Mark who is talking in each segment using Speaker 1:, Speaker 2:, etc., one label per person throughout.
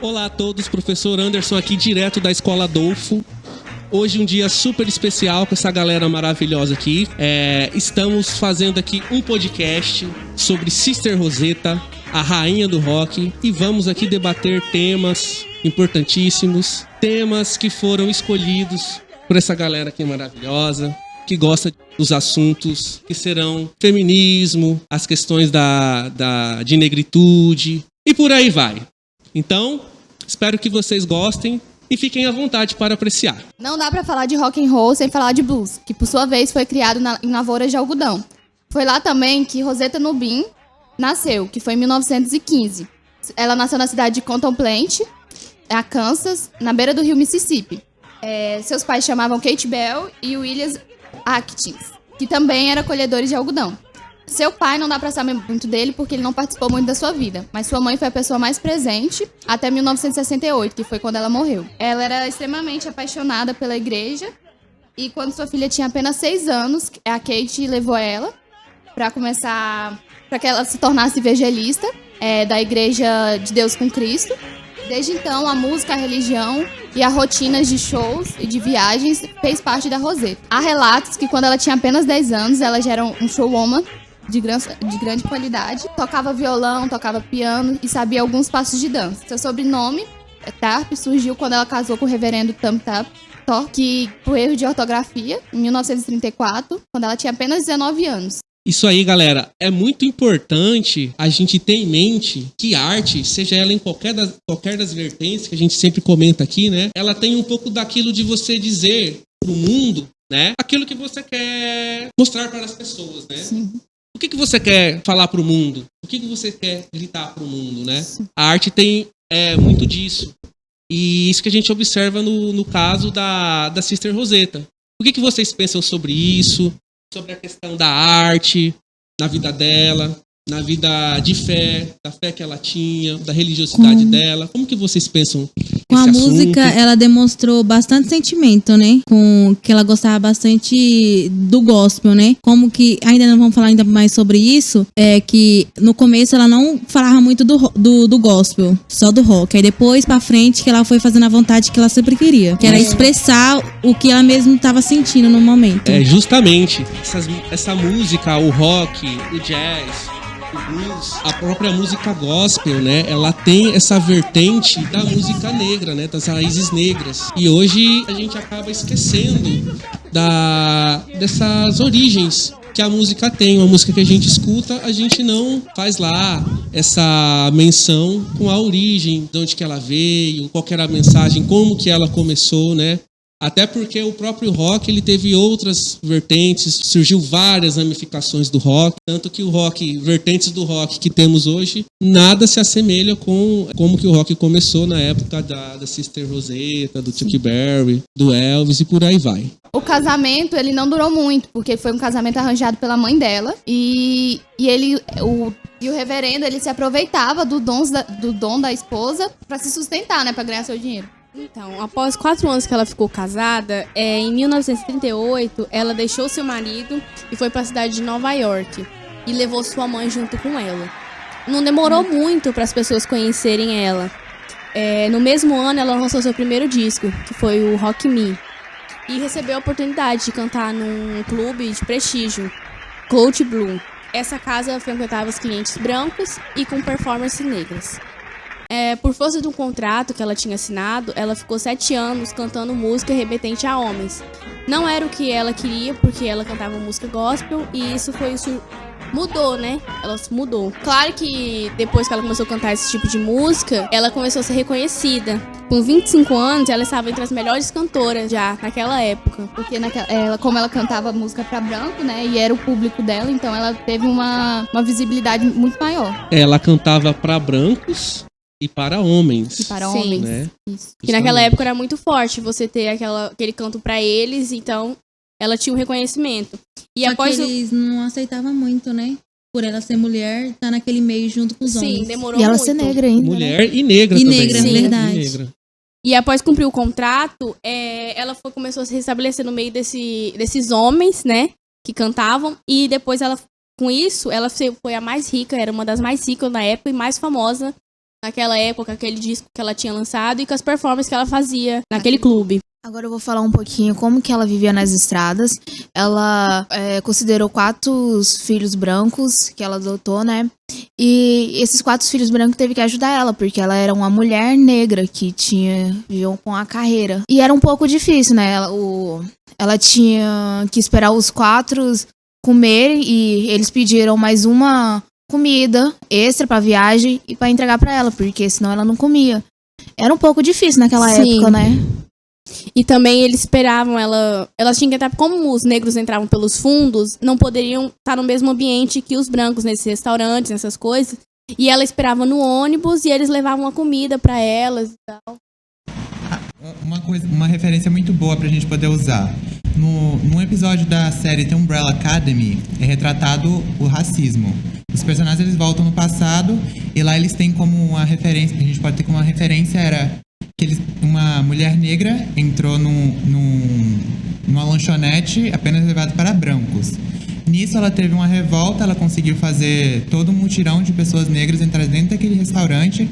Speaker 1: Olá a todos, professor Anderson aqui direto da Escola Adolfo. Hoje um dia super especial com essa galera maravilhosa aqui. Estamos fazendo aqui um podcast sobre Sister Rosetta, a rainha do rock. E vamos aqui debater temas importantíssimos, temas que foram escolhidos por essa galera aqui maravilhosa, que gosta dos assuntos que serão feminismo, as questões de negritude e por aí vai. Então, espero que vocês gostem e fiquem à vontade para apreciar.
Speaker 2: Não dá pra falar de rock and roll sem falar de blues, que por sua vez foi criado em lavouras de algodão. Foi lá também que Rosetta Nubin nasceu, que foi em 1915. Ela nasceu na cidade de Compton Plant, Kansas, na beira do rio Mississippi. Seus pais chamavam Kate Bell e William Atkins, que também eram colhedores de algodão. Seu pai não dá pra saber muito dele porque ele não participou muito da sua vida, mas sua mãe foi a pessoa mais presente até 1968, que foi quando ela morreu. Ela era extremamente apaixonada pela igreja e quando sua filha tinha apenas 6 anos, a Kate levou ela para que ela se tornasse evangelista da Igreja de Deus com Cristo. Desde então, a música, a religião e a rotina de shows e de viagens fez parte da Rosetta. Há relatos que quando ela tinha apenas 10 anos, ela já era um showwoman de grande qualidade. Tocava violão, tocava piano e sabia alguns passos de dança. Seu sobrenome, Tarp, surgiu quando ela casou com o reverendo Tam Tap, que por erro de ortografia, em 1934, quando ela tinha apenas 19 anos.
Speaker 1: Isso aí, galera, é muito importante a gente ter em mente que arte, seja ela em qualquer das vertentes que a gente sempre comenta aqui, né? Ela tem um pouco daquilo de você dizer pro mundo, né? Aquilo que você quer mostrar para as pessoas, né?
Speaker 2: Sim.
Speaker 1: O que você quer falar pro mundo? O que você quer gritar pro mundo, né? Sim. A arte tem muito disso. E isso que a gente observa no caso da Sister Rosetta. O que vocês pensam sobre isso? Sobre a questão da arte, na vida dela, na vida de fé, da fé que ela tinha, da religiosidade dela. Como que vocês pensam
Speaker 3: com a
Speaker 1: assunto?
Speaker 3: Música, ela demonstrou bastante sentimento, né? Com que ela gostava bastante do gospel, né? Como que, ainda não vamos falar ainda mais sobre isso, que no começo ela não falava muito do gospel, só do rock. Aí depois pra frente que ela foi fazendo a vontade que ela sempre queria, que era expressar o que ela mesma estava sentindo no momento.
Speaker 1: Justamente, essa música, o rock, o jazz, o blues, a própria música gospel, né? Ela tem essa vertente da música negra, né? Das raízes negras. E hoje a gente acaba esquecendo dessas origens que a música tem. Uma música que a gente escuta, a gente não faz lá essa menção com a origem, de onde que ela veio, qual que era a mensagem, como que ela começou, né? Até porque o próprio rock, ele teve outras vertentes, surgiu várias ramificações do rock, tanto que vertentes do rock que temos hoje, nada se assemelha com como que o rock começou na época da Sister Rosetta, do Chuck Berry, do Elvis e por aí vai.
Speaker 2: O casamento, ele não durou muito, porque foi um casamento arranjado pela mãe dela, e o reverendo, ele se aproveitava do dom da esposa para se sustentar, né, para ganhar seu dinheiro.
Speaker 4: Então, após 4 anos que ela ficou casada, em 1938, ela deixou seu marido e foi para a cidade de Nova York e levou sua mãe junto com ela. Não demorou muito para as pessoas conhecerem ela. No mesmo ano, ela lançou seu primeiro disco, que foi o Rock Me, e recebeu a oportunidade de cantar num clube de prestígio, Cloud Blue. Essa casa frequentava os clientes brancos e com performances negras. Por força de um contrato que ela tinha assinado, ela ficou 7 anos cantando música remetente a homens. Não era o que ela queria, porque ela cantava música gospel, e isso mudou, né? Ela mudou. Claro que depois que ela começou a cantar esse tipo de música, ela começou a ser reconhecida. Com 25 anos, ela estava entre as melhores cantoras já naquela época.
Speaker 2: Porque como ela cantava música pra branco, né? E era o público dela, então ela teve uma visibilidade muito maior.
Speaker 1: Ela cantava pra brancos e para homens.
Speaker 2: E para
Speaker 4: Sim.
Speaker 2: homens.
Speaker 1: Né?
Speaker 2: Isso.
Speaker 4: Que naquela época era muito forte você ter aquele canto pra eles, então ela tinha um reconhecimento. E
Speaker 3: Só
Speaker 4: após
Speaker 3: que eles não aceitavam muito, né? Por ela ser mulher, tá naquele meio junto com os homens.
Speaker 4: Sim, demorou
Speaker 2: E ela
Speaker 4: muito.
Speaker 2: ser negra ainda.
Speaker 1: Mulher e negra
Speaker 3: E
Speaker 1: também.
Speaker 3: negra,
Speaker 1: né?
Speaker 3: verdade.
Speaker 1: E negra.
Speaker 4: E após cumprir o contrato, ela começou a se restabelecer no meio desses homens, né? Que cantavam. E depois com isso, ela foi a mais rica, era uma das mais ricas na época e mais famosa naquela época, aquele disco que ela tinha lançado e com as performances que ela fazia naquele clube.
Speaker 5: Agora eu vou falar um pouquinho como que ela vivia nas estradas. Ela considerou 4 filhos brancos que ela adotou, né? E esses 4 filhos brancos teve que ajudar ela, porque ela era uma mulher negra que viveu com a carreira. E era um pouco difícil, né? Ela tinha que esperar os 4 comerem e eles pediram mais uma comida extra pra viagem e pra entregar pra ela, porque senão ela não comia. Era um pouco difícil naquela época, né?
Speaker 4: E também eles esperavam elas tinham que entrar, como os negros entravam pelos fundos, não poderiam estar no mesmo ambiente que os brancos, nesses restaurantes, nessas coisas. E ela esperava no ônibus e eles levavam a comida pra elas e tal.
Speaker 6: Uma referência muito boa pra gente poder usar. Num episódio da série The Umbrella Academy, é retratado o racismo. Os personagens, eles voltam no passado e lá eles têm como uma referência, a gente pode ter como uma referência, era que uma mulher negra entrou numa lanchonete apenas levada para brancos. Nisso ela teve uma revolta, ela conseguiu fazer todo um mutirão de pessoas negras entrar dentro daquele restaurante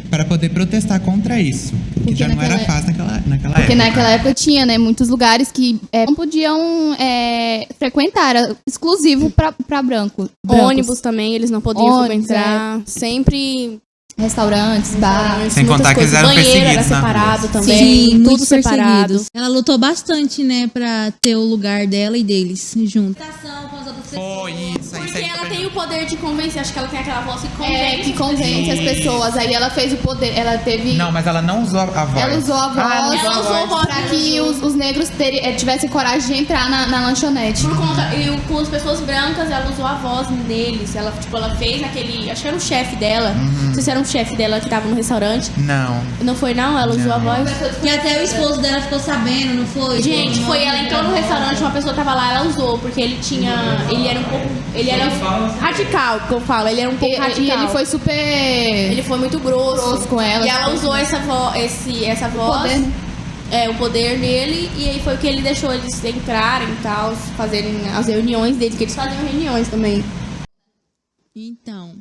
Speaker 6: para poder protestar contra isso. Porque já não era fácil naquela época.
Speaker 2: Porque naquela época tinha, né, muitos lugares que não podiam frequentar, era exclusivo para brancos.
Speaker 4: Ônibus também, eles não podiam frequentar. Sempre...
Speaker 2: Restaurantes, bares.
Speaker 6: Sem contar que eles eram
Speaker 4: perseguidos. Banheiro era separado também.
Speaker 3: Sim,
Speaker 4: tudo
Speaker 3: muito
Speaker 4: separado.
Speaker 3: perseguidos. Ela lutou bastante, né, pra ter o lugar dela e deles junto.
Speaker 6: Foi isso aí.
Speaker 4: Porque ela tem o poder de convencer, acho que ela tem aquela voz que
Speaker 2: Que convence as pessoas. Aí ela fez o poder, ela teve...
Speaker 6: Não, mas ela não usou a voz.
Speaker 2: Ela usou a voz,
Speaker 4: ela usou a voz
Speaker 2: pra que os negros tivessem coragem de entrar na lanchonete.
Speaker 4: Por conta, e com as pessoas brancas, ela usou a voz neles. Ela fez aquele... Acho que era o chefe dela. Não sei se era um chefe dela que tava no restaurante.
Speaker 6: Não.
Speaker 4: Não foi, não? Ela usou a voz.
Speaker 3: Que até o esposo dela ficou sabendo, não foi?
Speaker 4: Gente, ela entrou no restaurante, uma pessoa tava lá, ela usou, porque ele era radical, que eu falo, ele era um pouco radical.
Speaker 2: E ele foi super...
Speaker 4: Ele foi muito grosso
Speaker 2: com ela.
Speaker 4: E ela usou essa voz, o poder nele, e aí foi o que ele deixou eles entrarem e tal, fazerem as reuniões deles, que eles faziam reuniões também.
Speaker 3: Então,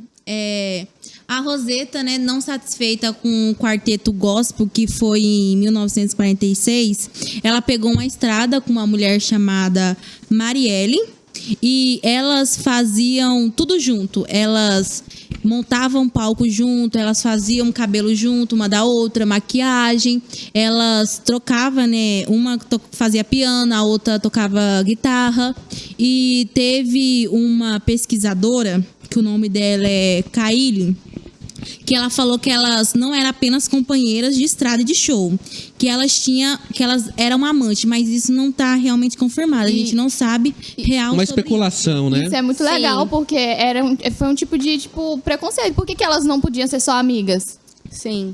Speaker 3: a Rosetta, né, não satisfeita com o quarteto gospel, que foi em 1946, ela pegou uma estrada com uma mulher chamada Marielle, e elas faziam tudo junto. Elas montavam palco junto, elas faziam cabelo junto, uma da outra, maquiagem. Elas trocavam, né? Uma fazia piano, a outra tocava guitarra. E teve uma pesquisadora, que o nome dela é Kylie, que ela falou que elas não eram apenas companheiras de estrada e de show, que elas eram amantes, mas isso não está realmente confirmado. A gente não sabe real.
Speaker 1: Uma especulação, né?
Speaker 2: Isso é muito legal, porque foi um tipo de preconceito. Por que elas não podiam ser só amigas?
Speaker 4: Sim.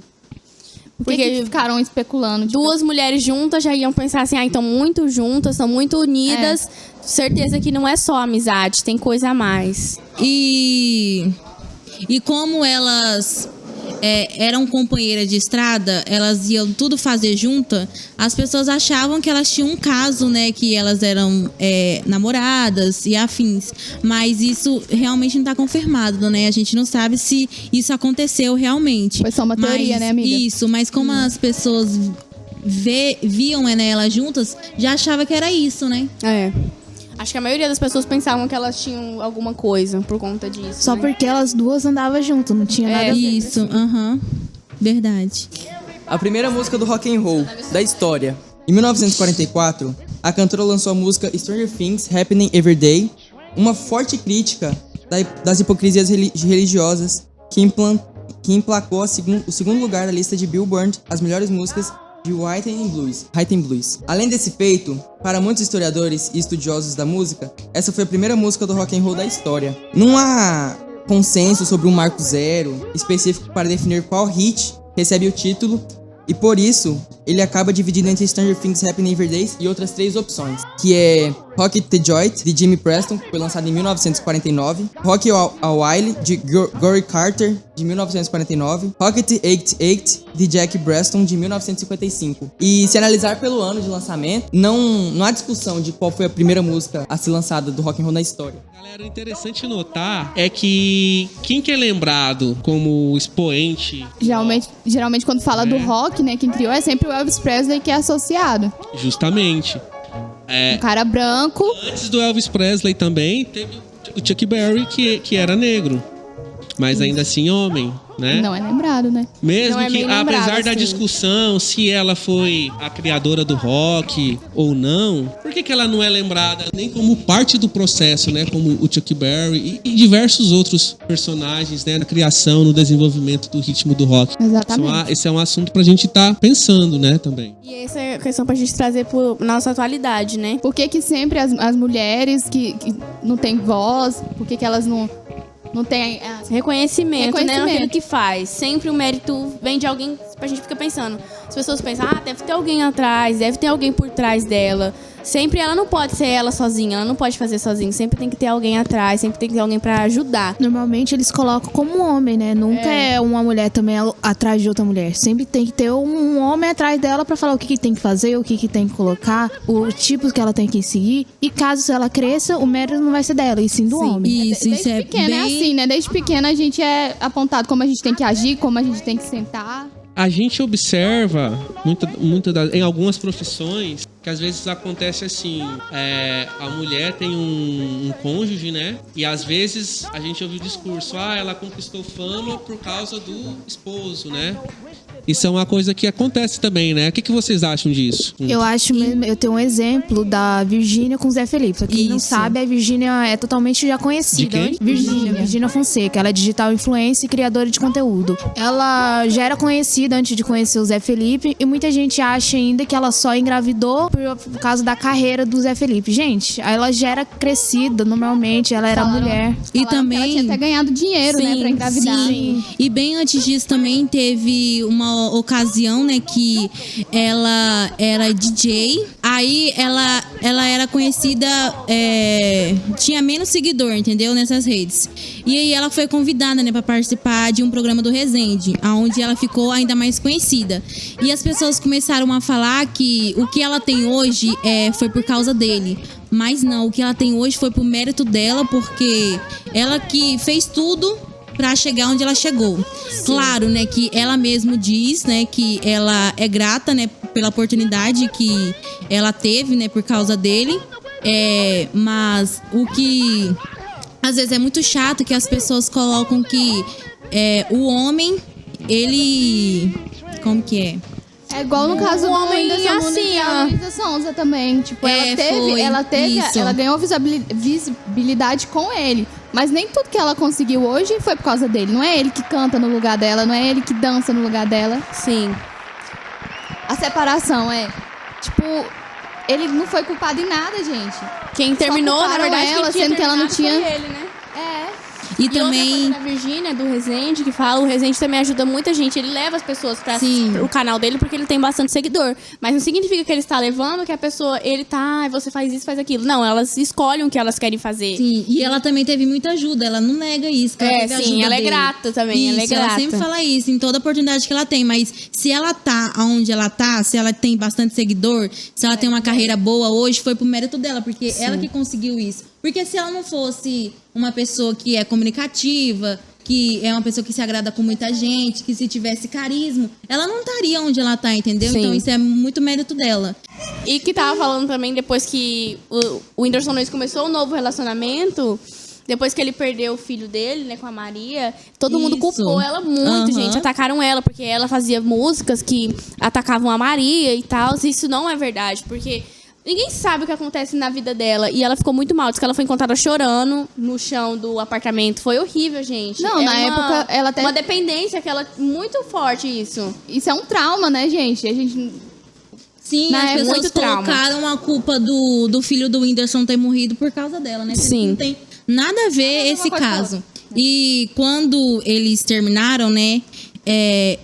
Speaker 2: Por que ficaram especulando?
Speaker 4: Duas mulheres juntas já iam pensar assim, então muito juntas, são muito unidas. Certeza que não é só amizade, tem coisa a mais.
Speaker 3: E como elas eram companheiras de estrada, elas iam tudo fazer junto, as pessoas achavam que elas tinham um caso, né? Que elas eram namoradas e afins. Mas isso realmente não está confirmado, né? A gente não sabe se isso aconteceu realmente.
Speaker 2: Foi só uma teoria, né, amiga?
Speaker 3: Isso, mas como as pessoas viam, né, elas juntas, já achava que era isso, né?
Speaker 4: Acho que a maioria das pessoas pensavam que elas tinham alguma coisa por conta disso.
Speaker 5: Só
Speaker 4: né?
Speaker 5: porque elas duas andavam juntas, não tinha nada a ver.
Speaker 3: Isso, verdade.
Speaker 7: A primeira música do rock and roll da história. Em 1944, a cantora lançou a música Stranger Things Happening Every Day, uma forte crítica das hipocrisias religiosas que emplacou o segundo lugar da lista de Billboard, as melhores músicas de Rhythm and Blues. Além desse feito, para muitos historiadores e estudiosos da música, essa foi a primeira música do rock and roll da história. Não há consenso sobre um marco zero específico para definir qual hit recebe o título, e por isso ele acaba dividido entre Stranger Things Happening Every Day e outras 3 opções, que é Rock the Joint, de Jimmy Preston, que foi lançado em 1949. Rock a While, de Gory Carter, de 1949. Rocket 88, de Jack Preston, de 1955. E se analisar pelo ano de lançamento, não há discussão de qual foi a primeira música a ser lançada do rock and roll na história.
Speaker 1: Galera, o interessante notar é que quem que é lembrado como expoente...
Speaker 2: Geralmente quando fala do rock, né, quem criou é sempre o Elvis Presley que é associado.
Speaker 1: Justamente.
Speaker 2: Um cara branco.
Speaker 1: Antes do Elvis Presley também teve o Chuck Berry, que era negro. Mas ainda assim homem, né?
Speaker 2: Não é lembrado, né?
Speaker 1: Mesmo
Speaker 4: Não é
Speaker 1: que,
Speaker 4: bem lembrado,
Speaker 1: apesar da
Speaker 4: assim.
Speaker 1: discussão se ela foi a criadora do rock ou não, por que ela não é lembrada nem como parte do processo, né? Como o Chuck Berry e diversos outros personagens, né? Na criação, no desenvolvimento do ritmo do rock.
Speaker 2: Exatamente.
Speaker 1: Esse é um assunto pra gente estar pensando, né? Também.
Speaker 4: E essa é a questão pra gente trazer pra nossa atualidade, né?
Speaker 2: Por que sempre as mulheres que não têm voz, por que elas não têm...
Speaker 4: Reconhecimento, né?
Speaker 2: Reconhecimento.
Speaker 4: Naquilo que faz. Sempre o mérito vem de alguém. A gente fica pensando. As pessoas pensam, deve ter alguém atrás, deve ter alguém por trás dela. Sempre ela não pode ser ela sozinha, ela não pode fazer sozinha. Sempre tem que ter alguém atrás, sempre tem que ter alguém pra ajudar.
Speaker 5: Normalmente eles colocam como um homem, né? Nunca é uma mulher também atrás de outra mulher. Sempre tem que ter um homem atrás dela pra falar o que tem que fazer, o que tem que colocar, o tipo que ela tem que seguir. E caso ela cresça, o mérito não vai ser dela, e sim do homem.
Speaker 3: Isso
Speaker 2: Desde
Speaker 3: é
Speaker 2: pequena
Speaker 3: bem...
Speaker 2: é assim, né? Desde pequena a gente é apontado como a gente tem que agir, como a gente tem que sentar.
Speaker 1: A gente observa em algumas profissões que às vezes acontece assim, a mulher tem um cônjuge, né? E às vezes a gente ouve o discurso, ela conquistou fama por causa do esposo, né? Isso é uma coisa que acontece também, né? O que vocês acham disso?
Speaker 5: Eu acho mesmo, eu tenho um exemplo da Virgínia com o Zé Felipe. Pra quem não
Speaker 3: Isso.
Speaker 5: sabe, a Virgínia é totalmente já conhecida.
Speaker 1: De quem?
Speaker 5: Virgínia Fonseca. Ela é digital influencer e criadora de conteúdo. Ela já era conhecida antes de conhecer o Zé Felipe e muita gente acha ainda que ela só engravidou por causa da carreira do Zé Felipe. Gente, ela já era crescida normalmente, ela era mulher.
Speaker 3: E
Speaker 2: Falaram que ela
Speaker 3: também...
Speaker 2: tinha até ganhado dinheiro, né? Pra engravidar.
Speaker 3: Sim. E bem antes disso também teve uma ocasião, né, que ela era DJ. Aí ela era conhecida, tinha menos seguidor, entendeu? Nessas redes. E aí ela foi convidada, né, pra participar de um programa do Resende, onde ela ficou ainda mais conhecida. E as pessoas começaram a falar que o que ela tem hoje foi por causa dele. Mas não, o que ela tem hoje foi por mérito dela, porque ela que fez tudo pra chegar onde ela chegou. Sim. Claro, né, que ela mesmo diz, né, que ela é grata, né, pela oportunidade que ela teve, né, por causa dele. Mas o que às vezes é muito chato que as pessoas colocam que o homem, ele... Como que é?
Speaker 2: É igual no caso do
Speaker 4: homem
Speaker 2: Whindersson Nunes
Speaker 4: assim,
Speaker 2: e a Luísa Sonza também. Tipo, ela ganhou visibilidade com ele. Mas nem tudo que ela conseguiu hoje foi por causa dele. Não é ele que canta no lugar dela, não é ele que dança no lugar dela.
Speaker 4: Sim.
Speaker 2: A separação Tipo, ele não foi culpado em nada, gente.
Speaker 4: Quem terminou, na verdade,
Speaker 2: ela,
Speaker 4: quem tinha
Speaker 2: sendo que ela não tinha...
Speaker 4: foi ele, né?
Speaker 3: E
Speaker 4: E
Speaker 3: também...
Speaker 4: outra coisa da Virgínia, do Resende, que fala, o Resende também ajuda muita gente. Ele leva as pessoas para o canal dele porque ele tem bastante seguidor. Mas não significa que ele está levando que a pessoa, você faz isso, faz aquilo. Não, elas escolhem o que elas querem fazer.
Speaker 3: Sim, e ela também teve muita ajuda, ela não nega isso. Que ela teve ajuda
Speaker 4: ela
Speaker 3: dele.
Speaker 4: é grata também,
Speaker 3: Isso,
Speaker 4: ela é grata.
Speaker 3: Ela sempre fala isso, em toda oportunidade que ela tem. Mas se ela tá onde ela tá, se ela tem bastante seguidor, se ela tem uma carreira boa hoje, foi pro mérito dela, porque ela que conseguiu isso. Porque se ela não fosse uma pessoa que é comunicativa, que é uma pessoa que se agrada com muita gente, que se tivesse carisma, ela não estaria onde ela tá, entendeu?
Speaker 4: Sim.
Speaker 3: Então isso é muito mérito dela.
Speaker 4: E que tava falando também, depois que o Whindersson Nunes começou um novo relacionamento, depois que ele perdeu o filho dele, né, com a Maria, todo mundo culpou ela muito, gente. Atacaram ela, porque ela fazia músicas que atacavam a Maria e tal. Isso não é verdade, porque... Ninguém sabe o que acontece na vida dela. E ela ficou muito mal. Diz que ela foi encontrada chorando no chão do apartamento. Foi horrível, gente.
Speaker 2: Não, na época, ela até...
Speaker 4: Uma dependência que ela... Muito forte isso.
Speaker 2: Isso é um trauma, né, gente? A gente...
Speaker 3: Sim, as pessoas
Speaker 4: muito trauma.
Speaker 3: colocaram a culpa do filho do Whindersson ter morrido por causa dela, né?
Speaker 4: Sim.
Speaker 3: Não tem nada a ver esse caso. E quando eles terminaram, né?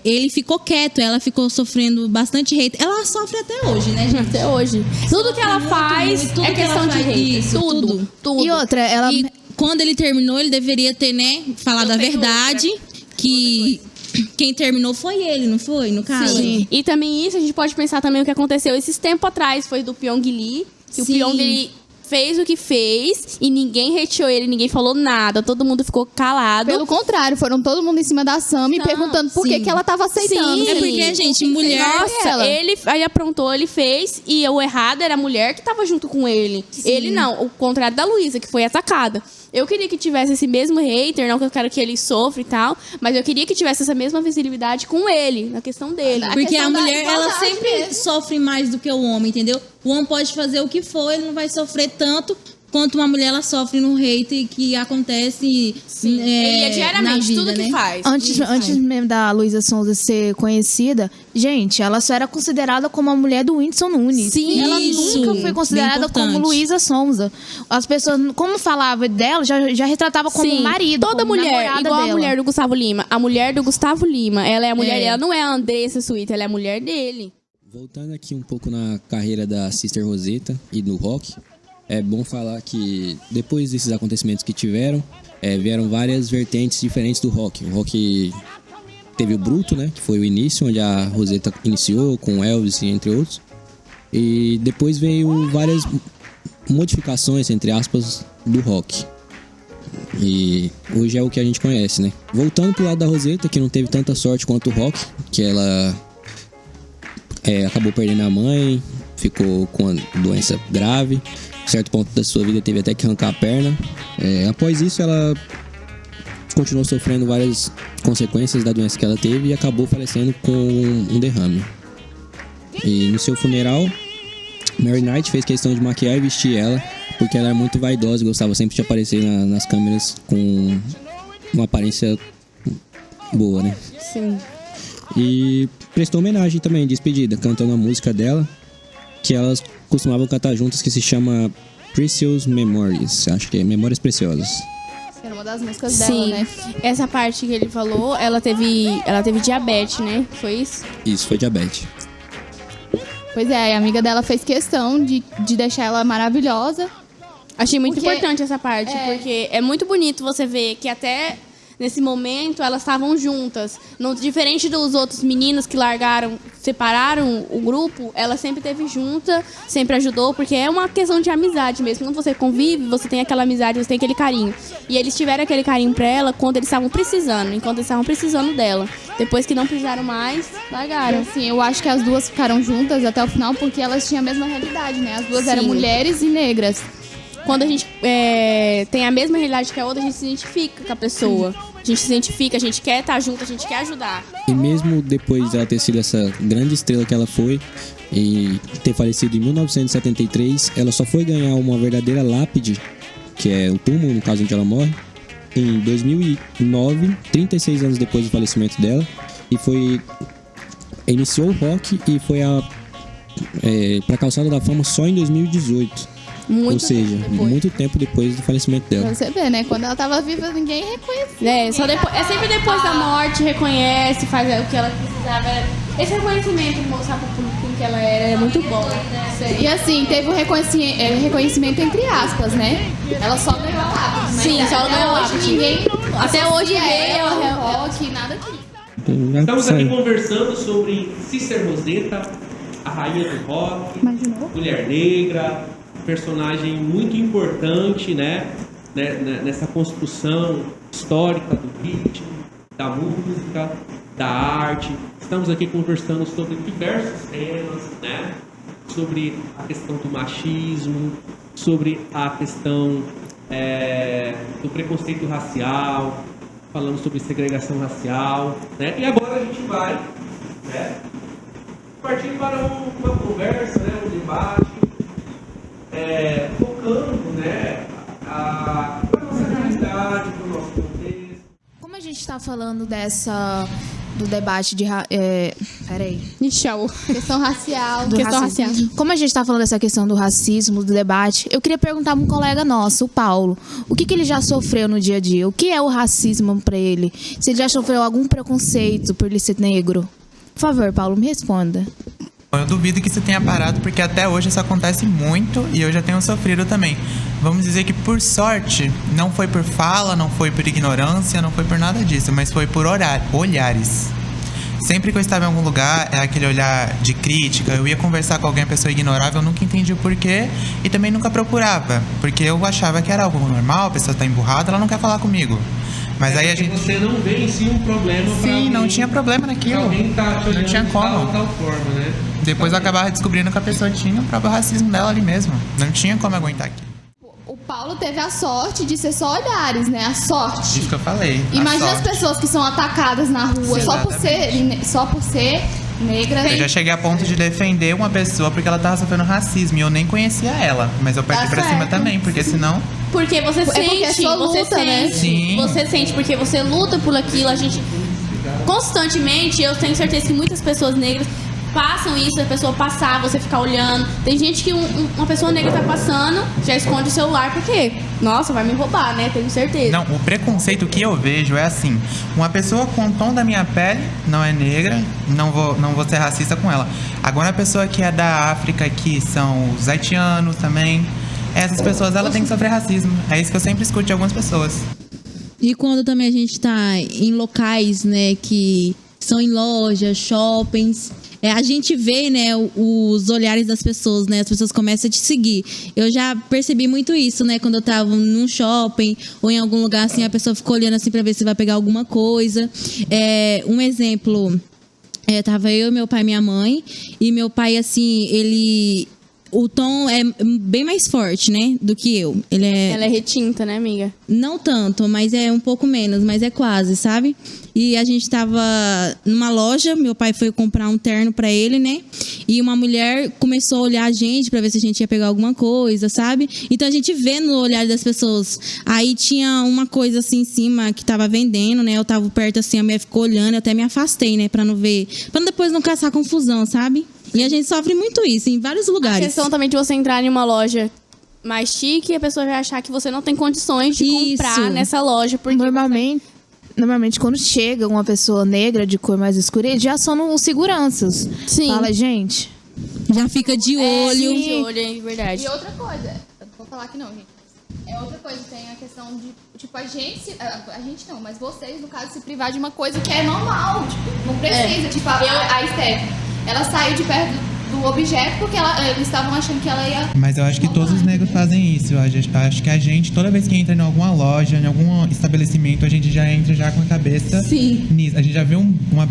Speaker 3: ele ficou quieto, ela ficou sofrendo bastante hate. Ela sofre até hoje, né, gente?
Speaker 4: Até hoje. Tudo que ela faz
Speaker 3: tudo
Speaker 4: é
Speaker 3: que
Speaker 4: questão
Speaker 3: ela
Speaker 4: de
Speaker 3: faz.
Speaker 4: hate.
Speaker 3: Isso, tudo.
Speaker 5: E outra, ela.
Speaker 3: E quando ele terminou, ele deveria ter, né, falado a verdade, que quem terminou foi ele, não foi? No caso.
Speaker 5: Sim.
Speaker 4: E também isso, a gente pode pensar também o que aconteceu esses tempos atrás, foi do Pyong Lee, que
Speaker 5: Sim.
Speaker 4: o Pyong Lee fez o que fez e ninguém hateou ele, ninguém falou nada, todo mundo ficou calado.
Speaker 2: Pelo contrário, foram todo mundo em cima da Sam e perguntando por que
Speaker 3: sim.
Speaker 2: que ela tava aceitando.
Speaker 4: Sim.
Speaker 3: É porque, gente, mulher...
Speaker 4: Nossa,
Speaker 2: ela.
Speaker 4: ele aí aprontou, ele fez, e o errado era a mulher que tava junto com ele. Ele não, o contrário da Luísa, que foi atacada. Eu queria que tivesse esse mesmo hater, não que eu quero que ele sofra e tal, mas eu queria que tivesse essa mesma visibilidade com ele, na questão dele.
Speaker 2: A
Speaker 3: Porque
Speaker 2: questão
Speaker 3: a
Speaker 2: da
Speaker 3: mulher, ela
Speaker 2: igualdade
Speaker 3: sempre
Speaker 2: mesmo.
Speaker 3: sofre mais do que o homem, entendeu? O homem pode fazer o que for, ele não vai sofrer tanto quanto uma mulher, ela sofre no hate que acontece
Speaker 4: Ele é
Speaker 3: na
Speaker 4: diariamente,
Speaker 3: vida,
Speaker 4: tudo que
Speaker 3: né?
Speaker 4: faz.
Speaker 5: Antes mesmo da Luísa Sonza ser conhecida, gente, ela só era considerada como a mulher do Whindersson Nunes.
Speaker 4: Sim,
Speaker 5: Ela
Speaker 3: isso,
Speaker 5: nunca foi
Speaker 3: bem
Speaker 5: considerada como
Speaker 3: importante.
Speaker 5: Luísa Sonza. As pessoas, como falava dela, já retratava como
Speaker 4: Sim,
Speaker 5: marido,
Speaker 4: toda
Speaker 5: como
Speaker 4: mulher,
Speaker 5: namorada
Speaker 4: igual
Speaker 5: dela.
Speaker 4: a mulher do Gustavo Lima. A mulher do Gustavo Lima, ela é a mulher,
Speaker 3: É.
Speaker 4: ela não é a Andressa Suíta, ela é a mulher dele.
Speaker 8: Voltando aqui um pouco na carreira da Sister Rosetta e do rock, é bom falar que depois desses acontecimentos que tiveram, vieram várias vertentes diferentes do rock. O rock teve o Bruto, né, que foi o início, onde a Rosetta iniciou com Elvis e entre outros. E depois veio várias modificações, entre aspas, do rock. E hoje é o que a gente conhece, né? Voltando pro lado da Rosetta, que não teve tanta sorte quanto o rock, que ela acabou perdendo a mãe, ficou com uma doença grave. Em certo ponto da sua vida teve até que arrancar a perna. Após isso, ela continuou sofrendo várias consequências da doença que ela teve e acabou falecendo com um derrame. E no seu funeral, Mary Knight fez questão de maquiar e vestir ela, porque ela é muito vaidosa e gostava sempre de aparecer nas câmeras com uma aparência boa, né?
Speaker 4: Sim.
Speaker 8: E prestou homenagem também, despedida, cantando a música dela, que elas costumavam cantar juntas, que se chama Precious Memories. Acho que é Memórias Preciosas.
Speaker 2: Era uma das músicas
Speaker 4: Sim.
Speaker 2: dela, né?
Speaker 4: Essa parte que ele falou, ela teve diabetes, né? Foi isso?
Speaker 8: Isso, foi diabetes.
Speaker 2: Pois é, a amiga dela fez questão de deixar ela maravilhosa.
Speaker 4: Achei muito
Speaker 2: Porque-
Speaker 4: importante essa parte, porque é muito bonito você ver que até nesse momento elas estavam juntas. Diferente dos outros meninos que separaram o grupo, ela sempre esteve junta, sempre ajudou, porque é uma questão de amizade mesmo. Quando você convive, você tem aquela amizade, você tem aquele carinho. E eles tiveram aquele carinho pra ela quando eles estavam precisando, enquanto eles estavam precisando dela. Depois que não precisaram mais, largaram.
Speaker 2: Assim, eu acho que as duas ficaram juntas até o final porque elas tinham a mesma realidade, né? As duas eram
Speaker 4: Sim.
Speaker 2: mulheres e negras.
Speaker 4: Quando a gente tem a mesma realidade que a outra, a gente se identifica com a pessoa. A gente se identifica, a gente quer estar junto, a gente quer ajudar.
Speaker 8: E mesmo depois dela ter sido essa grande estrela que ela foi e ter falecido em 1973, ela só foi ganhar uma verdadeira lápide, que é o túmulo, no caso onde ela morre, em 2009, 36 anos depois do falecimento dela, e iniciou o rock e foi pra Calçada da Fama só em 2018.
Speaker 4: Muito
Speaker 8: Ou seja,
Speaker 4: tempo depois.
Speaker 8: muito tempo depois do falecimento dela.
Speaker 2: Pra você ver, né? Quando ela tava viva, ninguém reconhecia.
Speaker 4: Sempre depois da morte, reconhece, faz o que ela precisava. Esse reconhecimento de mostrar pro público que ela era é muito bom.
Speaker 2: E assim, teve um reconhecimento entre aspas, né? Ela só ganhou a lápide. mas
Speaker 4: Sim, só
Speaker 2: até
Speaker 4: ganhou a
Speaker 2: hoje
Speaker 4: lápide.
Speaker 2: Ninguém
Speaker 4: Até hoje
Speaker 2: associa
Speaker 4: veio
Speaker 2: ela
Speaker 4: ao
Speaker 2: ao rock, nada disso.
Speaker 8: Então, já
Speaker 1: Estamos aqui
Speaker 8: saiu.
Speaker 1: conversando sobre Sister Rosetta, a rainha do rock, mulher negra, personagem muito importante, né, nessa construção histórica do ritmo, da música, da arte. Estamos aqui conversando sobre diversos temas, né, sobre a questão do machismo, sobre a questão do preconceito racial, falando sobre segregação racial, né? E agora a gente vai, né, partir para uma conversa, né, um debate, focando, né, para a nossa realidade, para o nosso contexto.
Speaker 5: Como a gente está falando dessa do debate de... peraí.
Speaker 4: Tchau.
Speaker 2: Questão racial.
Speaker 5: Do
Speaker 4: Questão
Speaker 5: racismo.
Speaker 4: racial.
Speaker 5: Como a gente tá falando dessa questão do racismo, do debate, eu queria perguntar pra um colega nosso, o Paulo, o que ele já sofreu no dia a dia? O que é o racismo pra ele? Se ele já sofreu algum preconceito por ele ser negro? Por favor, Paulo, me responda.
Speaker 6: Eu duvido que isso tenha parado, porque até hoje isso acontece muito e eu já tenho sofrido também. Vamos dizer que, por sorte, não foi por fala, não foi por ignorância, não foi por nada disso, mas foi por olhares. Sempre que eu estava em algum lugar, é aquele olhar de crítica, eu ia conversar com alguém, a pessoa ignorava, eu nunca entendi o porquê e também nunca procurava, porque eu achava que era algo normal, a pessoa está emburrada, ela não quer falar comigo. Mas aí a gente...
Speaker 1: Você não vê em si um problema pra
Speaker 6: Sim,
Speaker 1: alguém,
Speaker 6: não tinha problema naquilo.
Speaker 1: alguém tá te olhando
Speaker 6: Não tinha
Speaker 1: de
Speaker 6: como.
Speaker 1: tal forma, né?
Speaker 6: Depois eu acabava descobrindo que a pessoa tinha o próprio racismo dela ali mesmo. Não tinha como aguentar aquilo.
Speaker 2: O Paulo teve a sorte de ser só olhares, né? A sorte.
Speaker 6: Isso que eu falei. a
Speaker 2: Imagina as
Speaker 6: sorte.
Speaker 2: pessoas que são atacadas na rua só por ser negra.
Speaker 6: Eu já cheguei a ponto de defender uma pessoa porque ela tava sofrendo racismo e eu nem conhecia ela. Mas eu parti pra cima
Speaker 2: certo.
Speaker 6: também, porque senão...
Speaker 4: Porque você
Speaker 2: porque
Speaker 4: sente,
Speaker 2: é sua
Speaker 4: você
Speaker 2: luta, né?
Speaker 4: sente,
Speaker 6: Sim.
Speaker 4: você sente, porque você luta por aquilo, a gente constantemente, eu tenho certeza que muitas pessoas negras passam isso, a pessoa passar, você ficar olhando. Tem gente que uma pessoa negra tá passando, já esconde o celular, porque, nossa, vai me roubar, né? Tenho certeza.
Speaker 6: Não, o preconceito que eu vejo é assim: uma pessoa com o tom da minha pele não é negra, não vou ser racista com ela. Agora a pessoa que é da África, que são os haitianos também, essas pessoas, ela tem que sofrer racismo. É isso que eu sempre escuto de algumas pessoas.
Speaker 3: E quando também a gente tá em locais, né, que são em lojas, shoppings, a gente vê, né, os olhares das pessoas, né, as pessoas começam a te seguir. Eu já percebi muito isso, né, quando eu tava num shopping ou em algum lugar, assim, a pessoa ficou olhando assim pra ver se vai pegar alguma coisa. Um exemplo, tava eu, meu pai e minha mãe, e meu pai, assim, o tom é bem mais forte, né, do que eu.
Speaker 4: Ela é retinta, né, amiga?
Speaker 3: Não tanto, mas é um pouco menos, mas é quase, sabe? E a gente tava numa loja, meu pai foi comprar um terno pra ele, né? E uma mulher começou a olhar a gente pra ver se a gente ia pegar alguma coisa, sabe? Então a gente vê no olhar das pessoas. Aí tinha uma coisa assim em cima que tava vendendo, né? Eu tava perto assim, a mulher ficou olhando, eu até me afastei, né? Pra não ver, pra depois não caçar confusão, sabe? E a gente sofre muito isso em vários
Speaker 4: A
Speaker 3: lugares.
Speaker 4: questão também de você entrar em uma loja mais chique e a pessoa vai achar que você não tem condições de comprar
Speaker 3: Isso.
Speaker 4: nessa loja. Porque
Speaker 5: Normalmente, quando chega uma pessoa negra de cor mais escura, eles já são os seguranças.
Speaker 4: Sim.
Speaker 5: Fala, gente.
Speaker 3: Já fica de olho.
Speaker 4: de olho, é verdade.
Speaker 2: E outra coisa, eu não vou falar que não, gente. Outra coisa, tem a questão de, tipo, a gente não, mas vocês, no caso, se privar de uma coisa que é normal, tipo, não precisa. Tipo, a Steph, ela saiu de perto do objeto porque eles estavam achando que ela ia...
Speaker 6: Mas eu acho que todos os negros fazem isso. Eu acho que a gente, toda vez que entra em alguma loja, em algum estabelecimento, a gente já entra já com a cabeça nisso. A gente já vê uma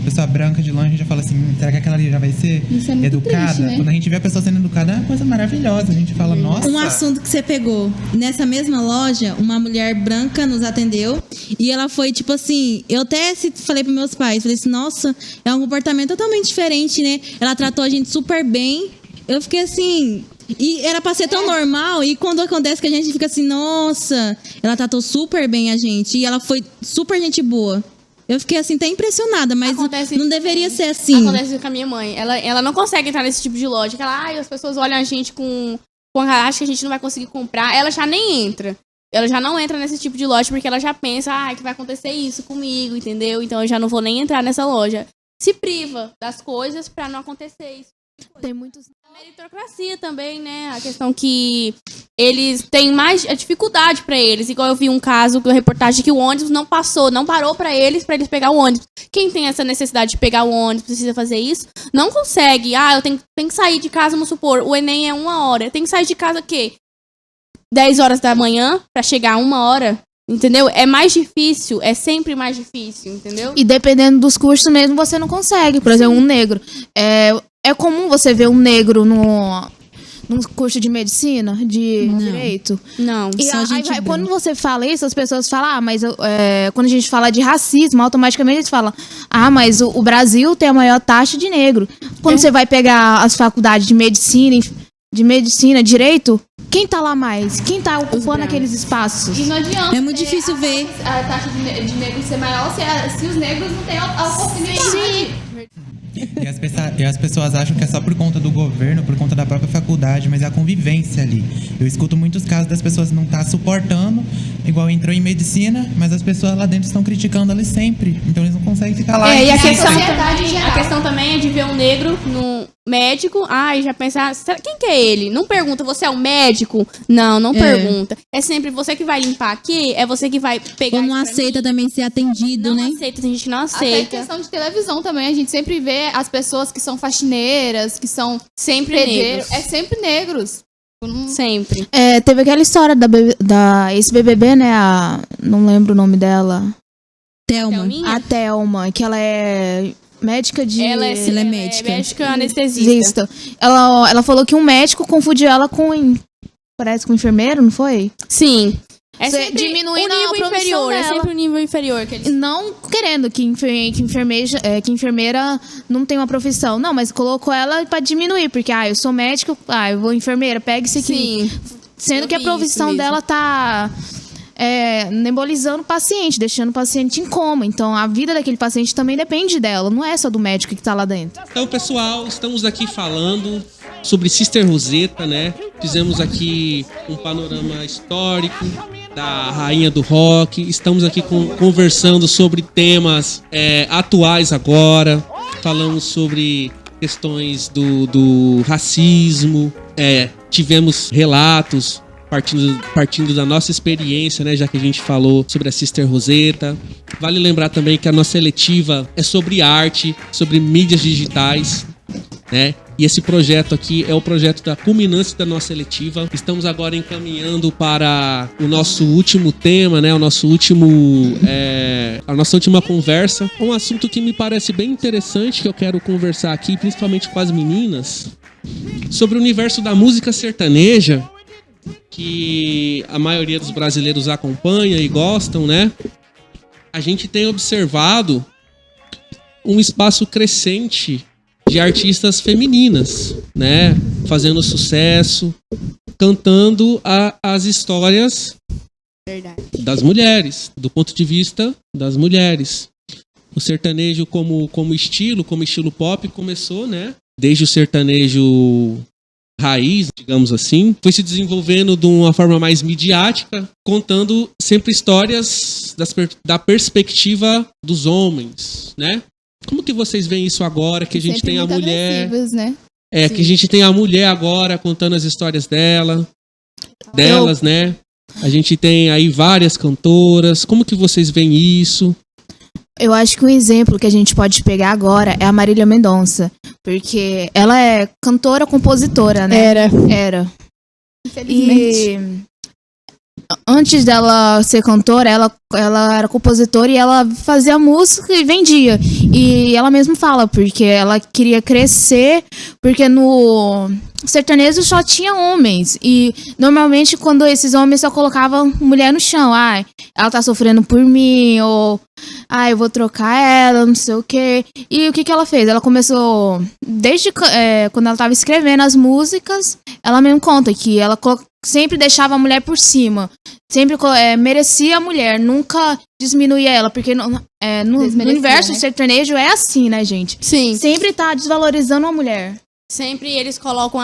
Speaker 6: pessoa branca de longe, a gente já fala assim, será que aquela ali já vai ser
Speaker 2: Isso é muito
Speaker 6: educada?
Speaker 2: triste, né?
Speaker 6: Quando a gente vê a pessoa sendo educada, é uma coisa maravilhosa. A gente fala, nossa...
Speaker 3: Um assunto que você pegou. Nessa mesma loja, uma mulher branca nos atendeu e ela foi, tipo assim, eu até falei pros meus pais, falei assim, nossa, é um comportamento totalmente diferente, né? Ela tratou a gente super bem. Eu fiquei assim... E era pra ser tão normal, e quando acontece que a gente fica assim, nossa, ela tratou super bem a gente, e ela foi super gente boa. Eu fiquei assim, até impressionada, mas não deveria ser assim.
Speaker 4: Acontece com a minha mãe. Ela não consegue entrar nesse tipo de loja. Que as pessoas olham a gente com acho que a gente não vai conseguir comprar. Ela já nem entra. Ela já não entra nesse tipo de loja porque ela já pensa, que vai acontecer isso comigo, entendeu? Então eu já não vou nem entrar nessa loja. Se priva das coisas pra não acontecer isso.
Speaker 5: Tem muitos...
Speaker 4: A meritocracia também, né? A questão que eles têm mais a dificuldade pra eles. Igual eu vi um caso, uma reportagem que o ônibus não parou pra eles pegar o ônibus. Quem tem essa necessidade de pegar o ônibus, precisa fazer isso, não consegue. Eu tenho que sair de casa, vamos supor, o Enem é 1 hora. Tem que sair de casa o quê? 10 horas da manhã pra chegar 1 hora. Entendeu? É mais difícil, é sempre mais difícil, entendeu?
Speaker 5: E dependendo dos cursos mesmo, você não consegue. Por exemplo, um negro. É comum você ver um negro num curso de medicina, de direito.
Speaker 4: Não.
Speaker 5: E
Speaker 3: só gente branca.
Speaker 5: quando você fala isso, as pessoas falam, mas quando a gente fala de racismo, automaticamente eles falam, mas o Brasil tem a maior taxa de negro. Quando você vai pegar as faculdades de medicina, direito, Quem tá lá mais? Quem tá ocupando
Speaker 4: brancos.
Speaker 5: aqueles espaços?
Speaker 2: E não adianta.
Speaker 3: É muito difícil ver.
Speaker 2: A taxa de negros ser maior se os negros não têm a oportunidade.
Speaker 5: Sim.
Speaker 6: E as pessoas acham que é só por conta do governo, por conta da própria faculdade, mas é a convivência ali. Eu escuto muitos casos das pessoas não estar suportando, igual entrou em medicina, mas as pessoas lá dentro estão criticando ali sempre. Então eles não conseguem ficar lá.
Speaker 4: E a
Speaker 2: a
Speaker 4: questão,
Speaker 2: sociedade em geral.
Speaker 4: a questão também é de ver um negro no médico, e já pensar, quem que é ele? Não pergunta, você é um médico? Não pergunta. É sempre você que vai limpar aqui, é você que vai pegar.
Speaker 3: Ou não
Speaker 4: isso pra
Speaker 3: aceita
Speaker 4: mim.
Speaker 3: também ser atendido,
Speaker 4: Não
Speaker 3: né?
Speaker 4: aceita, tem gente que não
Speaker 2: Até
Speaker 4: aceita.
Speaker 2: questão de televisão também, a gente sempre vê as pessoas que são faxineiras, que são
Speaker 4: Sempre
Speaker 2: pedreiros.
Speaker 4: negros.
Speaker 2: É sempre negros.
Speaker 4: Sempre.
Speaker 5: Teve aquela história da ex-BBB, né? Não lembro o nome dela.
Speaker 3: Thelma.
Speaker 4: Thelminha?
Speaker 5: A Thelma, que ela é médica de...
Speaker 4: Ela é
Speaker 3: médica.
Speaker 4: médica anestesista.
Speaker 5: Exista. Ela falou que um médico confundiu ela parece com um enfermeiro, não foi?
Speaker 4: Sim. É
Speaker 5: Você
Speaker 4: sempre
Speaker 5: diminuindo
Speaker 4: o
Speaker 5: a
Speaker 4: nível
Speaker 5: produção
Speaker 4: inferior, é
Speaker 5: dela.
Speaker 4: sempre o nível inferior que eles...
Speaker 5: Não querendo que enfermeira não tem uma profissão. Não, mas colocou ela pra diminuir, porque eu sou médico, eu vou enfermeira, pega isso aqui.
Speaker 4: Sim.
Speaker 5: Sendo
Speaker 4: Eu
Speaker 5: que a
Speaker 4: vi
Speaker 5: profissão
Speaker 4: isso mesmo.
Speaker 5: dela tá nebolizando o paciente, deixando o paciente em coma. Então a vida daquele paciente também depende dela, não é só do médico que tá lá dentro.
Speaker 1: Então, pessoal, estamos aqui falando sobre Sister Rosetta, né? Fizemos aqui um panorama histórico da rainha do rock. Estamos aqui conversando sobre temas atuais agora. Falamos sobre questões do racismo. Tivemos relatos partindo da nossa experiência, né? Já que a gente falou sobre a Sister Rosetta. Vale lembrar também que a nossa eletiva é sobre arte, sobre mídias digitais, né? E esse projeto aqui é o projeto da culminância da nossa eletiva. Estamos agora encaminhando para o nosso último tema, né? A nossa última conversa. Um assunto que me parece bem interessante, que eu quero conversar aqui, principalmente com as meninas, sobre o universo da música sertaneja, que a maioria dos brasileiros acompanha e gostam, né? A gente tem observado um espaço crescente de artistas femininas, né? Fazendo sucesso, cantando as histórias
Speaker 4: Verdade.
Speaker 1: das mulheres, do ponto de vista das mulheres. O sertanejo como estilo pop começou, né? Desde o sertanejo raiz, digamos assim, foi se desenvolvendo de uma forma mais midiática, contando sempre histórias da perspectiva dos homens, né? Como que vocês veem isso agora, que a gente
Speaker 2: Sempre
Speaker 1: tem a
Speaker 2: muito
Speaker 1: mulher...
Speaker 2: agressivas, né?
Speaker 1: que a gente tem a mulher agora contando as histórias delas, né? A gente tem aí várias cantoras. Como que vocês veem isso?
Speaker 5: Eu acho que um exemplo que a gente pode pegar agora é a Marília Mendonça, porque ela é cantora, compositora, né? Era.
Speaker 2: Infelizmente.
Speaker 5: E antes dela ser cantora, ela era compositora e ela fazia música e vendia. E ela mesma fala, porque ela queria crescer, porque no sertanejo só tinha homens. E normalmente quando esses homens só colocavam mulher no chão, ela tá sofrendo por mim, ou eu vou trocar ela, não sei o quê. E o que ela fez? Ela começou, desde quando ela tava escrevendo as músicas, ela mesmo conta que ela sempre deixava a mulher por cima. Sempre merecia a mulher, nunca diminuía ela, porque no universo sertanejo é assim, né, gente?
Speaker 4: Sim.
Speaker 5: Sempre tá desvalorizando a mulher.
Speaker 4: Sempre eles colocam,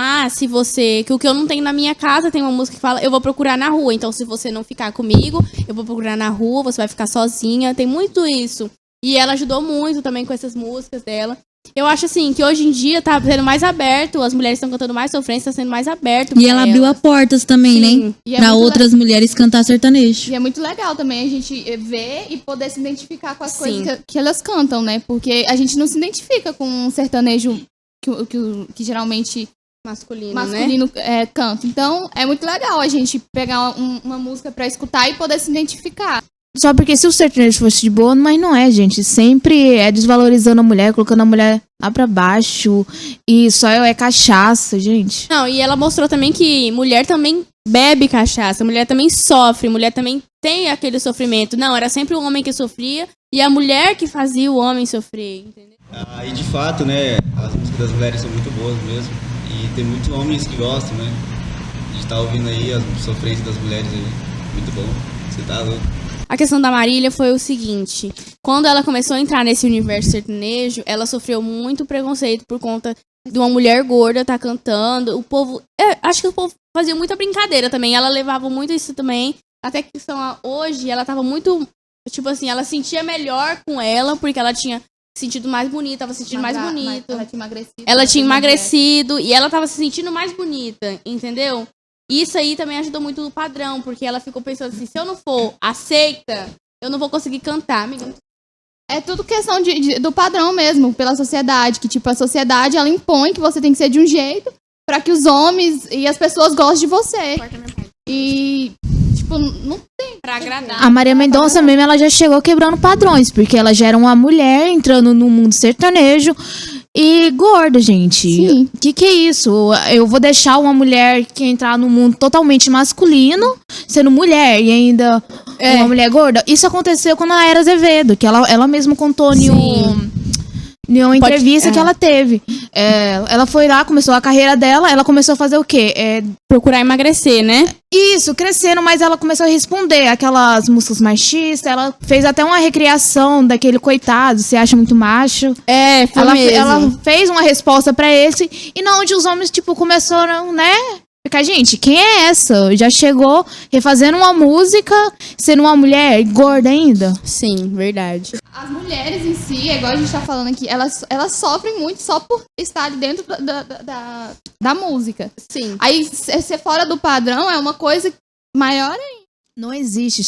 Speaker 4: que o que eu não tenho na minha casa, tem uma música que fala, eu vou procurar na rua. Então, se você não ficar comigo, eu vou procurar na rua, você vai ficar sozinha. Tem muito isso. E ela ajudou muito também com essas músicas dela. Eu acho, assim, que hoje em dia tá sendo mais aberto, as mulheres estão cantando mais sofrência, tá sendo mais aberto.
Speaker 3: E ela abriu as portas também,
Speaker 4: Sim.
Speaker 3: né?
Speaker 2: E é
Speaker 3: Pra
Speaker 2: muito
Speaker 3: outras mulheres cantar sertanejo.
Speaker 2: E é muito legal também a gente ver e poder se identificar com as
Speaker 4: Sim.
Speaker 2: coisas que elas cantam, né? Porque a gente não se identifica com um sertanejo que geralmente
Speaker 4: masculino,
Speaker 2: canta. Então, é muito legal a gente pegar uma música pra escutar e poder se identificar.
Speaker 5: Só porque se o sertanejo fosse de boa, mas não é, gente. Sempre é desvalorizando a mulher, colocando a mulher lá pra baixo. E só é cachaça, gente.
Speaker 4: Não, e ela mostrou também que mulher também bebe cachaça, mulher também sofre, mulher também tem aquele sofrimento. Não, era sempre o homem que sofria e a mulher que fazia o homem sofrer, entendeu?
Speaker 9: E de fato, né, as músicas das mulheres são muito boas mesmo. E tem muitos homens que gostam, né, de gente tá ouvindo aí a sofrência das mulheres aí. Muito bom. Você tá louco.
Speaker 4: A questão da Marília foi o seguinte: quando ela começou a entrar nesse universo sertanejo, ela sofreu muito preconceito por conta de uma mulher gorda tá cantando. O povo, acho que o povo fazia muita brincadeira também. Ela levava muito isso também. Até que hoje ela tava muito, tipo assim, ela sentia melhor com ela porque ela tinha sentido mais bonita, tava se sentindo mais bonito.
Speaker 2: Ela tinha emagrecido.
Speaker 4: Ela tinha emagrecido e ela tava se sentindo mais bonita, entendeu? Isso aí também ajudou muito no padrão, porque ela ficou pensando assim, se eu não for aceita, eu não vou conseguir cantar, amiga.
Speaker 2: É tudo questão do padrão mesmo, pela sociedade, que tipo, a sociedade, ela impõe que você tem que ser de um jeito pra que os homens e as pessoas gostem de você. E, tipo, não tem
Speaker 4: pra agradar.
Speaker 5: A Maria Mendonça mesmo, ela já chegou quebrando padrões, porque ela já era uma mulher entrando no mundo sertanejo e gorda, gente.
Speaker 2: Sim.
Speaker 5: Que é isso? Eu vou deixar uma mulher que entrar no mundo totalmente masculino, sendo mulher e ainda uma mulher gorda? Isso aconteceu quando a Era Azevedo, que ela mesma contou em uma entrevista que ela teve. Ela foi lá, começou a carreira dela, ela começou a fazer o quê?
Speaker 4: Procurar emagrecer, né?
Speaker 5: Isso, crescendo, mas ela começou a responder aquelas músicas machistas, ela fez até uma recriação daquele coitado, se acha muito macho. Ela fez uma resposta pra esse, e não onde os homens, tipo, começaram, né? Ficar, gente, quem é essa? Já chegou refazendo uma música, sendo uma mulher gorda ainda?
Speaker 4: Sim, verdade.
Speaker 2: As mulheres em si, igual a gente tá falando aqui, elas sofrem muito só por estar dentro da música.
Speaker 4: Sim.
Speaker 2: Aí, ser fora do padrão é uma coisa maior ainda.
Speaker 5: Não existe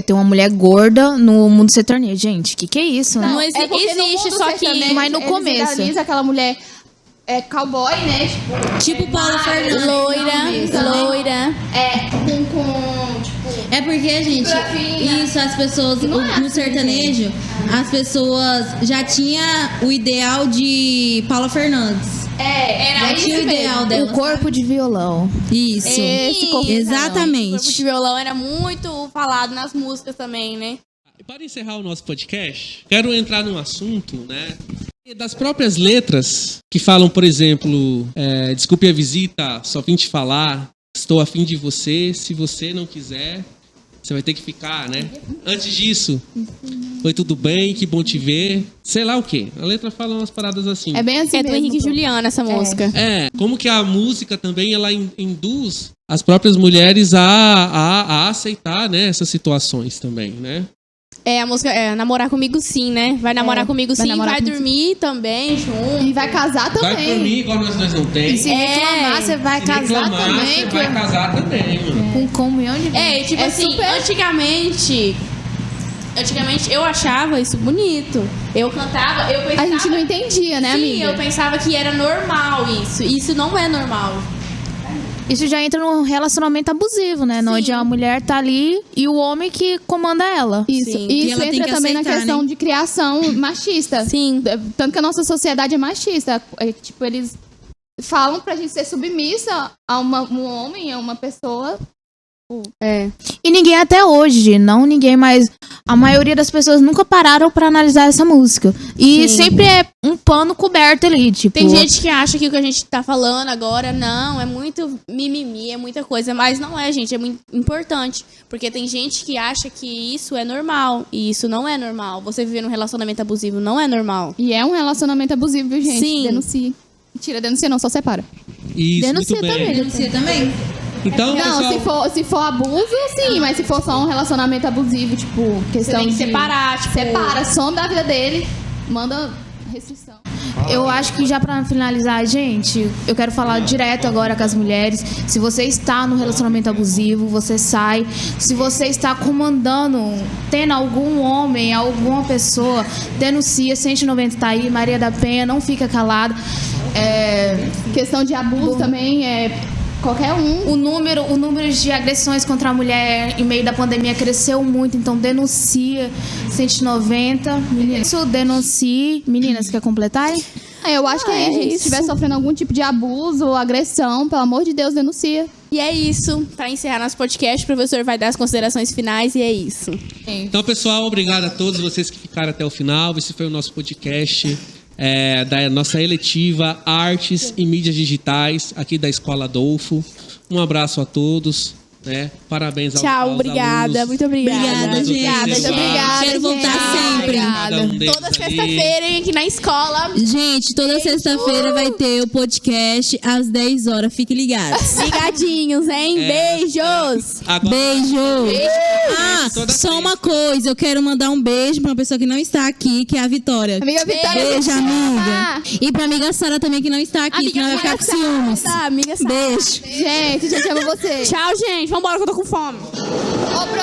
Speaker 5: ter uma mulher gorda no mundo sertanejo, gente. Que é isso, né?
Speaker 4: Não existe, só que...
Speaker 5: Mas no começo.
Speaker 2: Eles aquela mulher cowboy, né?
Speaker 3: Tipo Paula Fernandes.
Speaker 4: Loira.
Speaker 3: É porque, gente, isso, as pessoas, no sertanejo, as pessoas já tinham o ideal de Paula Fernandes.
Speaker 4: Era
Speaker 3: já tinha o ideal dela.
Speaker 5: O corpo de violão.
Speaker 3: Isso. Exatamente.
Speaker 4: O corpo de violão era muito falado nas músicas também, né?
Speaker 1: Para encerrar o nosso podcast, quero entrar num assunto, né? Das próprias letras, que falam, por exemplo, desculpe a visita, só vim te falar, estou afim de você, se você não quiser, você vai ter que ficar, né? Antes disso, foi tudo bem, que bom te ver, sei lá o quê. A letra fala umas paradas assim.
Speaker 2: É bem assim
Speaker 4: do Henrique e Juliana essa música.
Speaker 1: Como que a música também, ela induz as próprias mulheres a aceitar, né, essas situações também, né?
Speaker 4: A música Namorar Comigo Sim, né? Vai namorar comigo sim, vai dormir também junto.
Speaker 2: E vai casar também.
Speaker 1: Vai dormir igual nós dois não temos.
Speaker 5: E se reclamar, você vai casar também.
Speaker 1: Você vai casar também, mano.
Speaker 5: Com comunhão de vida.
Speaker 4: Tipo assim, antigamente eu achava isso bonito. Eu cantava, eu pensava...
Speaker 2: A gente não entendia, né, amiga?
Speaker 4: Sim, eu pensava que era normal isso. Isso não é normal.
Speaker 5: Isso já entra num relacionamento abusivo, né? Onde a mulher tá ali e o homem que comanda ela.
Speaker 2: Isso.
Speaker 3: Sim.
Speaker 2: E
Speaker 3: E
Speaker 2: isso
Speaker 3: ela tem
Speaker 2: entra
Speaker 3: que
Speaker 2: também
Speaker 3: aceitar,
Speaker 2: na questão
Speaker 3: né?
Speaker 2: de criação machista.
Speaker 4: Sim.
Speaker 2: Tanto que a nossa sociedade é machista. Tipo, eles falam pra gente ser submissa a um homem, a uma pessoa.
Speaker 5: E ninguém até hoje, não ninguém, mas a maioria das pessoas nunca pararam pra analisar essa música. E sempre é um pano coberto ali, tipo...
Speaker 4: Tem gente que acha que o que a gente tá falando agora, não, é muito mimimi, é muita coisa. Mas não é, gente, é muito importante. Porque tem gente que acha que isso é normal. E isso não é normal. Você viver num relacionamento abusivo não é normal.
Speaker 2: E é um relacionamento abusivo, viu, gente?
Speaker 4: Sim.
Speaker 2: Denuncie. Mentira, denuncia não, só separa.
Speaker 1: Isso,
Speaker 2: Denuncia
Speaker 1: muito bem.
Speaker 2: também.
Speaker 3: Denuncia também?
Speaker 1: Então,
Speaker 2: Não,
Speaker 1: pessoal,
Speaker 2: se for abuso, sim, mas se for só um relacionamento abusivo, tipo, questão
Speaker 4: tem que
Speaker 2: de...
Speaker 4: separar, tipo...
Speaker 2: Separa, some da vida dele, manda restrição.
Speaker 5: Eu acho que já pra finalizar, gente, eu quero falar direto agora com as mulheres. Se você está no relacionamento abusivo, você sai. Se você está comandando, tendo algum homem, alguma pessoa, denuncia. 190 tá aí, Maria da Penha, não fica calada.
Speaker 2: Questão de abuso também qualquer um.
Speaker 5: O número de agressões contra a mulher em meio da pandemia cresceu muito, então denuncia 190. Isso, denuncie. Meninas, quer completarem?
Speaker 2: Eu acho que é isso. Se estiver sofrendo algum tipo de abuso ou agressão, pelo amor de Deus, denuncia.
Speaker 4: E é isso. Para encerrar nosso podcast, o professor vai dar as considerações finais e é isso.
Speaker 1: Então, pessoal, obrigado a todos vocês que ficaram até o final. Esse foi o nosso podcast da nossa eletiva Artes e Mídias Digitais, aqui da Escola Adolfo. Um abraço a todos. Né? Parabéns aos
Speaker 4: Tchau,
Speaker 1: aos
Speaker 4: obrigada.
Speaker 1: alunos.
Speaker 4: Muito obrigada.
Speaker 3: Obrigada, gente.
Speaker 2: Muito obrigada,
Speaker 3: Quero voltar
Speaker 2: gente.
Speaker 3: sempre.
Speaker 1: Cada um deles
Speaker 4: Toda
Speaker 1: ali.
Speaker 4: sexta-feira, hein, aqui na escola.
Speaker 3: Gente, toda sexta-feira vai ter o podcast às 10 horas. Fiquem ligados.
Speaker 4: Ligadinhos, hein? Beijos.
Speaker 1: Agora,
Speaker 3: Beijo. Ah,
Speaker 1: Toda
Speaker 3: só
Speaker 1: sexta.
Speaker 3: uma coisa. Eu quero mandar um beijo pra uma pessoa que não está aqui, que é a Vitória.
Speaker 2: Amiga Vitória,
Speaker 3: Beijo,
Speaker 2: te ama.
Speaker 3: amiga. E pra amiga Sara também, que não está aqui, que não vai ficar com ciúmes.
Speaker 4: Amiga Sara.
Speaker 3: Beijo.
Speaker 2: Gente, amo você.
Speaker 4: Tchau, gente. Vambora que eu tô com fome.
Speaker 2: Ô, Pro,